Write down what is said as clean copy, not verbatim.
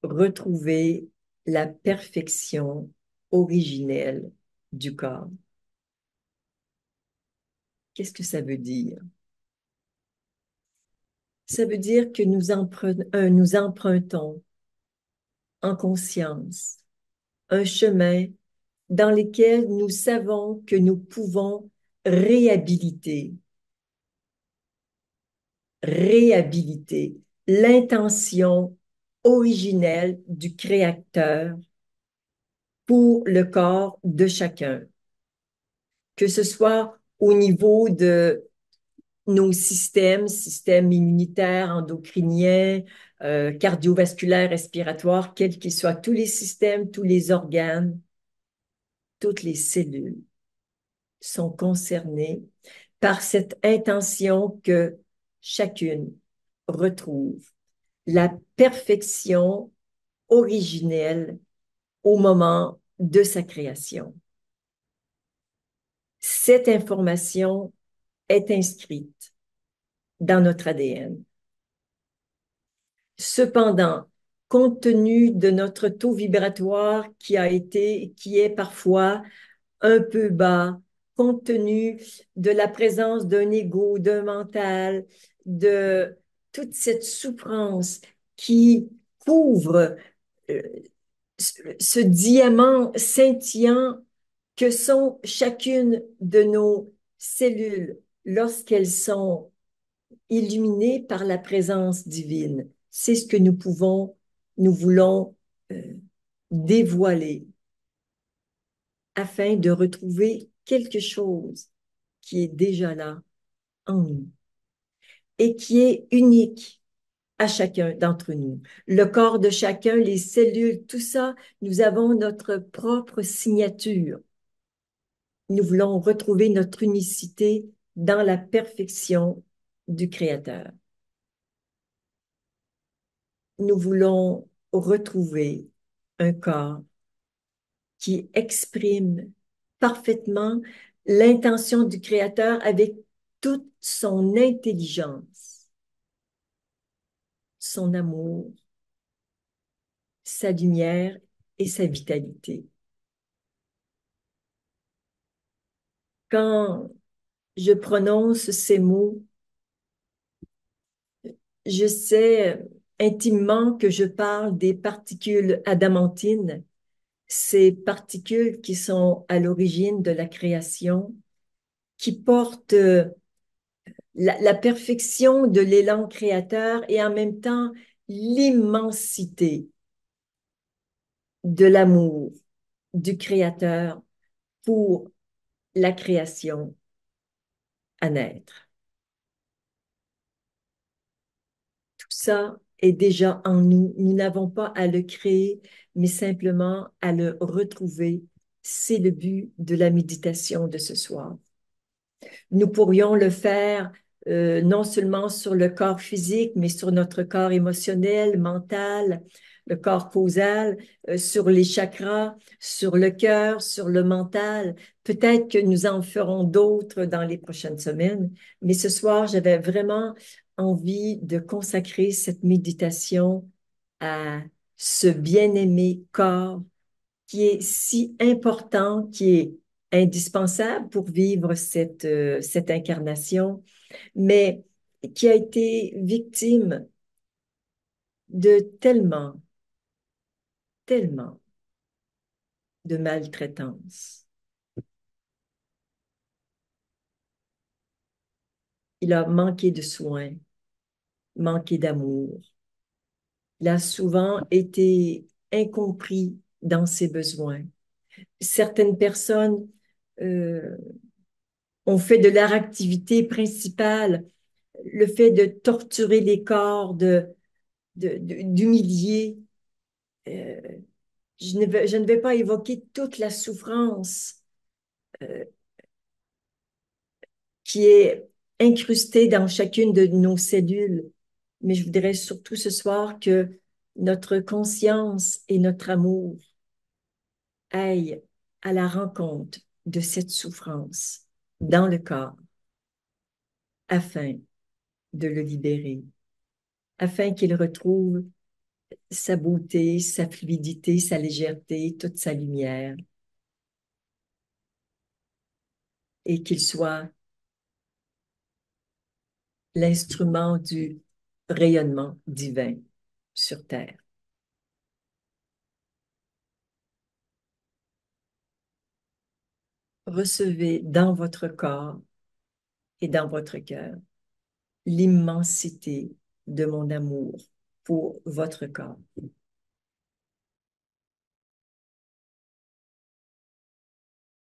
Retrouver la perfection originelle du corps. Qu'est-ce que ça veut dire? Ça veut dire que nous empruntons en conscience un chemin dans lequel nous savons que nous pouvons réhabiliter, réhabiliter l'intention originelle du Créateur pour le corps de chacun, que ce soit au niveau de nos systèmes immunitaires, endocriniens, cardiovasculaires, respiratoires, quels qu'ils soient, tous les systèmes, tous les organes, toutes les cellules sont concernées par cette intention que chacune retrouve la perfection originelle au moment de sa création. Cette information est inscrite dans notre ADN. Cependant, compte tenu de notre taux vibratoire qui est parfois un peu bas, compte tenu de la présence d'un ego, d'un mental, de toute cette souffrance qui couvre euh, ce diamant scintillant que sont chacune de nos cellules lorsqu'elles sont illuminées par la présence divine. C'est ce que nous voulons euh, dévoiler afin de retrouver quelque chose qui est déjà là en nous et qui est unique à chacun d'entre nous. Le corps de chacun, les cellules, tout ça, nous avons notre propre signature. Nous voulons retrouver notre unicité dans la perfection du Créateur. Nous voulons retrouver un corps qui exprime parfaitement l'intention du Créateur avec toute son intelligence, son amour, sa lumière et sa vitalité. Quand je prononce ces mots, je sais intimement que je parle des particules adamantines, ces particules qui sont à l'origine de la création, qui portent la perfection de l'élan créateur et en même temps l'immensité de l'amour du créateur pour la création à naître. Tout ça est déjà en nous. Nous n'avons pas à le créer, mais simplement à le retrouver. C'est le but de la méditation de ce soir. Nous pourrions le faire non seulement sur le corps physique, mais sur notre corps émotionnel, mental, le corps causal, sur les chakras, sur le cœur, sur le mental. Peut-être que nous en ferons d'autres dans les prochaines semaines, mais ce soir, j'avais vraiment envie de consacrer cette méditation à ce bien-aimé corps qui est si important, qui est indispensable pour vivre cette incarnation, mais qui a été victime de tellement de maltraitance. Il a manqué de soins, manqué d'amour. Il a souvent été incompris dans ses besoins. Certaines personnes euh, ont fait de leur activité principale le fait de torturer les corps, d'humilier. Euh, je ne vais pas évoquer toute la souffrance euh, qui est incrustée dans chacune de nos cellules, mais je voudrais surtout ce soir que notre conscience et notre amour aillent à la rencontre de cette souffrance dans le corps afin de le libérer, afin qu'il retrouve sa beauté, sa fluidité, sa légèreté, toute sa lumière, et qu'il soit l'instrument du rayonnement divin sur Terre. Recevez dans votre corps et dans votre cœur l'immensité de mon amour pour votre corps.